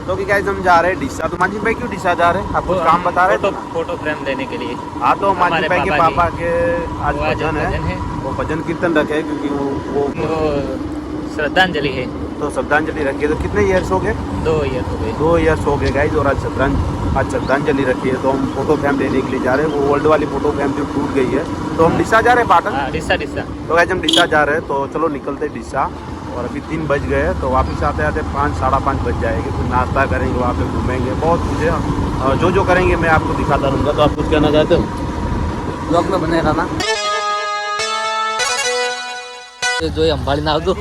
तो कि गाइस हम जा रहे हैं डिसा। तो मानसिक भाई क्यों डिसा जा रहे हैं? आप कुछ काम बता रहे थे? फोटो फ्रेम देने के लिए। हाँ, तो मानसिक भाई के पापा के आज वो भजन है, वो भजन कीर्तन रखे हैं क्योंकि वो श्रद्धांजलि है, तो श्रद्धांजलि रखी है। तो कितने ईयर्स हो गए? 2 ईयर हो गए। 2 ईयर्स हो गए गाइस। और आज श्रद्धांजलि रखी है, तो हम फोटो फ्रेम लेने के लिए जा रहे हैं। वो ओल्ड वाली फोटो फ्रेम जो टूट गई है, तो हम डिसा जा रहे हैं पाटन। डिसा। तो गाइस हम डिसा जा रहे हैं, तो चलो निकलते डिसा। और अभी 3 बज गए हैं, तो वापस आते आते 5 साढ़े 5 बज जाएंगे। फिर नाश्ता करेंगे, वहाँ पे घूमेंगे, बहुत कुछ है। जो जो करेंगे मैं आपको दिखाता रहूँगा। तो आप कुछ कहना चाहते हो? ब्लॉग में बने रहना। जो अंबाड़ी ना दो।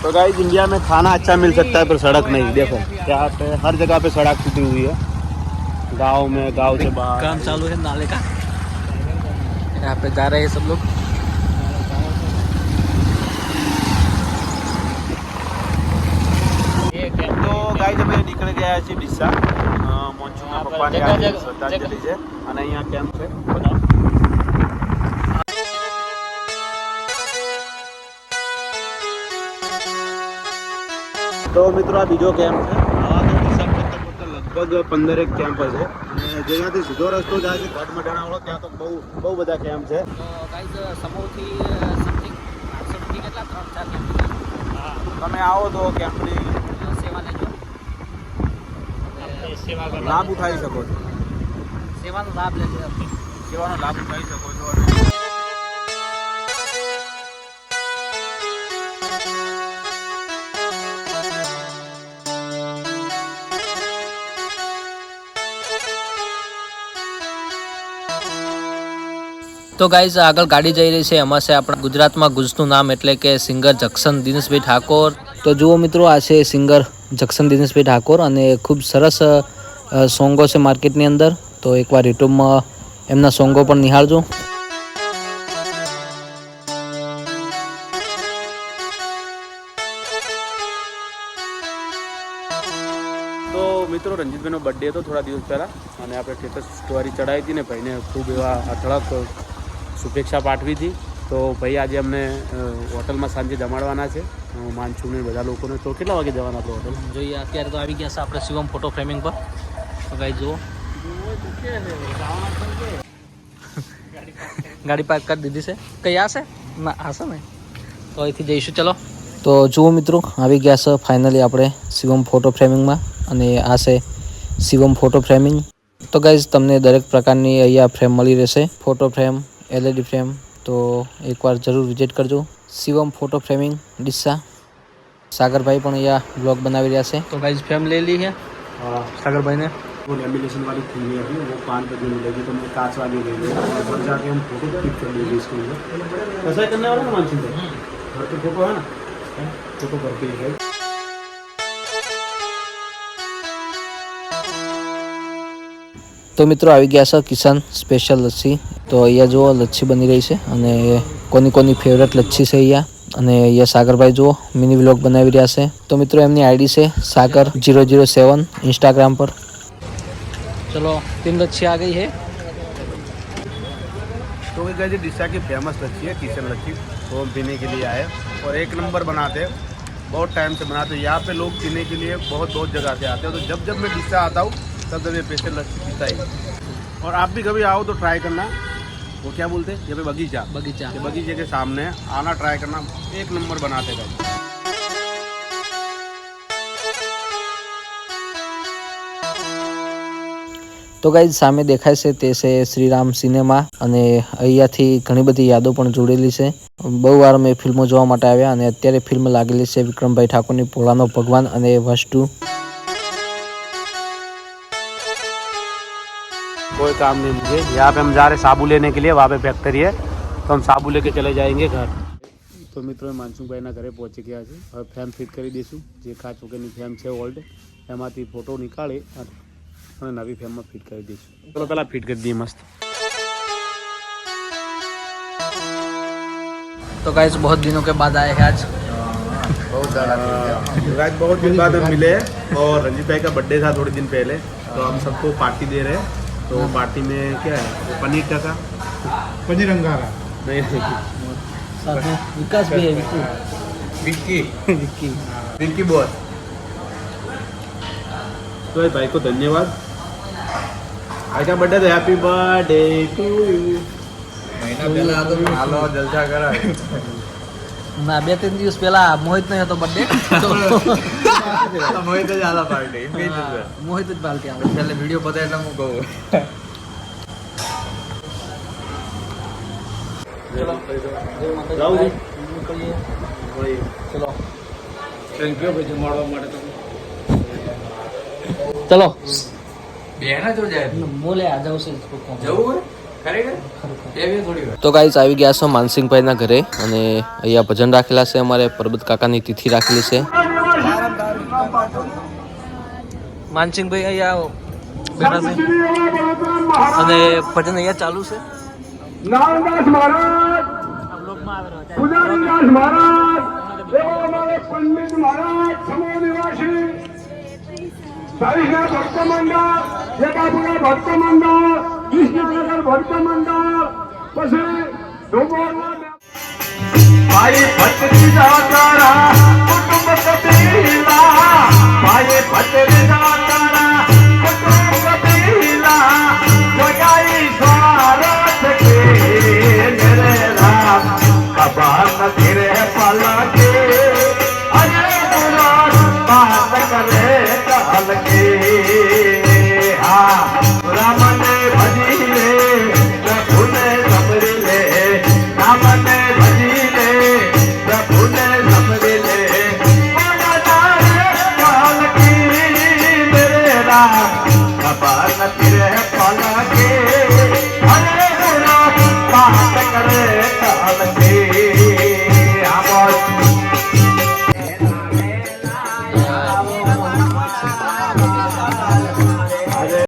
तो गाइस इंडिया में खाना अच्छा मिल सकता है पर सड़क नहीं। देखो यहाँ पे हर जगह पे सड़क टूटी हुई है, गांव में, गांव से बाहर। काम चालू है नाले का, यहाँ पे जा रहे हैं सब लोग। तो गाइस અમે નીકળી ગયા છીએ ડીસા મોન્સૂનના પપ્પાને આજે શ્રદ્ધાંજલિ છે અને અહીંયા કેમ્પ છે બધા। તો મિત્રો આ બીજો કેમ્પ છે। આવા તો ડીસા પોતે લગભગ 15 કેમ્પ છે અને જેનાથી સીધો રસ્તો જાય છે ગઢમઢાણા વાળો, ત્યાં તો બહુ બધા કેમ્પ છે। તો ગાઈઝ સમૂહથી સમથિંગ 800 થી કેટલા 3-4 કેમ્પ। હા, તમે આવો તો કેમ્પની સેવા લેજો, લાભ ઉઠાવી શકો છો, સેવાનો લાભ લેજો, સેવાનો લાભ ઉઠાવી શકો છો। તો ગાઈઝ આગળ ગાડી જઈ રહી છે, એમાં છે આપણા ગુજરાતમાં ગુજનું નામ એટલે કે સિંગર જક્શન દિનેશભાઈ ઠાકોર। તો જુઓ મિત્રો, આ છે સિંગર જક્શન દિનેશભાઈ ઠાકોર અને ખૂબ સરસ સોંગો છે માર્કેટની અંદર। તો એકવાર યુટ્યુબમાં એમના સોંગો પણ નિહાળજો। તો મિત્રો રંજીતભાઈનો બર્થડે હતો થોડા દિવસ પહેલાં અને આપણે સ્ટેટસ સ્ટોરી ચડાવી હતી ને ભાઈને ખૂબ એવા અઢળક શુભેચ્છા પાઠવી હતી। તો ભાઈ આજે અમને હોટલમાં સાંજે જમાડવાના છે, માનસુને બધા લોકોને। તો કેટલા વાગે જવાના આપણે હોટલ? જોઈએ અત્યારે તો આવી ગયા છે આપણે શિવમ ફોટો ફ્રેમિંગ પર। તો ગાઈઝ જુઓ, ગાડી પાર્ક કરી દીધી છે। કઈ આ છે ના આ છે ને, તો અહીંથી જઈશું ચલો। તો જુઓ મિત્રો, આવી ગયા છે ફાઇનલી આપણે શિવમ ફોટો ફ્રેમિંગમાં અને આ છે શિવમ ફોટો ફ્રેમિંગ। તો ગાઈઝ તમને દરેક પ્રકારની અહીંયા ફ્રેમ મળી રહેશે, ફોટો ફ્રેમ, LED ફ્રેમ। તો એકવાર જરૂર વિઝિટ કરજો શિવમ ફોટો ફ્રેમિંગ ડીસા। સાગરભાઈ પણ અહીંયા બ્લોગ બનાવી રહ્યા છે। તો ગાઈઝ ફ્રેમ ले ली है सागर ने। वो लेमिनेशन वाली खुलनी है, वो 5 बजे मिलेगी, तो हमने कांच वाली ले ली और घर जाके हम फोटो क्लिक कर लेंगे इसके लिए। ऐसा ही करने वाला ना मानसिंह भाई, घर पे फोटो है ना, फोटो घर पे ही है। તો મિત્રો આવી ગયા છે કિસાન સ્પેશિયલ લચ્છી। તો અહીંયા જુઓ લચ્છી બની રહી છે અને કોની ફેવરેટ લચ્છી છે અહીંયા। અને અહીંયા સાગરભાઈ જુઓ મિની વ્લોગ બનાવી રહ્યા છે। તો મિત્રો એમની આઈડી છે सागर007 इंस्टाग्राम पर। चलो 3 लच्छी आ गई है। तो ये डिशा की फेमस लच्छी है, किशन लच्छी, तो हम पीने के लिए आए और 1 नंबर बनाते हैं, बहुत टाइम से बनाते हैं। यहाँ पे लोग पीने के लिए बहुत जगह से आते हैं। तो जब मैं डिशा आता हूँ तब ये स्पेशल लच्छी पीता ही। और आप भी कभी आओ तो ट्राई करना। वो क्या बोलते हैं यहाँ पे बगीचा, ये बगीचे के सामने आना, ट्राई करना, 1 नंबर बनाते हैं। તો ગાઈઝ સામે દેખાય છે તે છે શ્રીરામ સિનેમા અને અહીંયાથી ઘણી બધી યાદો પણ જોડેલી છે। બહુ વાર મેં ફિલ્મો જોવા માટે આવ્યા અને અત્યારે ફિલ્મ લાગેલી છે વિક્રમભાઈ ઠાકોરની ભોળાનો ભગવાન અને વસ્તુ। कोई काम नहीं मुझे। यहाँ पे हम जा रहे साबु लेने के लिए, वहाँ पे फैक्ट्री है, तो हम साबु लेके चले जाएंगे घर। तो मित्रों मानसून भाई घरे पहुँची गया है। હવે ફ્રેમ ફિટ કરી દઈશું, જે કાચ વગરની ફ્રેમ છે ઓલ્ડ, એમાંથી ફોટો નીકાળી અને નવી ફ્રેમમાં ફિટ કરી દઈશું। ચલો પહેલાં ફિટ કરી દઈએ મસ્ત। तो गाइस बहुत दिनों के बाद आए हैं आज। बहुत दिन बाद हम मिले और रंजीत भाई का बर्थडे था थोड़े दिन पहले, तो हम सबको पार्टी दे रहे हैं। तो पार्टी में क्या है, पनीर टिक्का, पनीर अंगारा नहीं साथ में विकास भी है। Vicky Vicky Vicky boss. तो ये भाई को धन्यवाद। आज का birthday happy birthday to you. महीना पहला तो हालो जलसा करा ના 2-3 દિવસ પહેલા મોહિત નો હતો બર્થડે મોહિત જ આલા પાર્ટી એમ કહી દીધું મોહિત જ પાર્ટી આવે એટલે વિડિયો પતાય એટલે હું કહું રાહુલજી ચલો થેન્ક યુ ભાઈ જમાડવા માટે તો ચલો બેના જો જાય મોલે આ જાવ છે જવું ખરેખર એવી થોડી તો ગાઈસ આવી ગયા છો માનસિંહભાઈના ઘરે અને અહીંયા ભજન રાખેલા છે અમારે પરબત કાકાની તિથિ રાખેલી છે માનસિંહભાઈ અહીંયા બેઠા છે અને ભજન અહીંયા ચાલુ છે નારદાસ મહારાજ પુજારીદાસ મહારાજ એવા અમારે પંડિત મહારાજ સમો નિવાસી સાઈના ભક્ત મંડળ જેટાપુરા ભક્ત મંડળ કૃષ્ણનગર ભક્ત મંડળ પછી ભાઈ ભટ્ટી જાતારા કુટુંબ કબીલા ભાઈ ભટ્ટી જાતારા કુટુંબ કબીલા જગાઈ સ્વાર્થ કે મેરે રામ કબાર ન ફિરે પલા કે અજય પુરાણ બાત કરે કાલ કે હા રામને ભજી લે પ્રભુને સમરી લે રામને ભજી લે પ્રભુને સમરી લે કાલ કી મેરે રામ કબાર ન ફિરે પલા કે અજય પુરાણ બાત કરે કાલ કે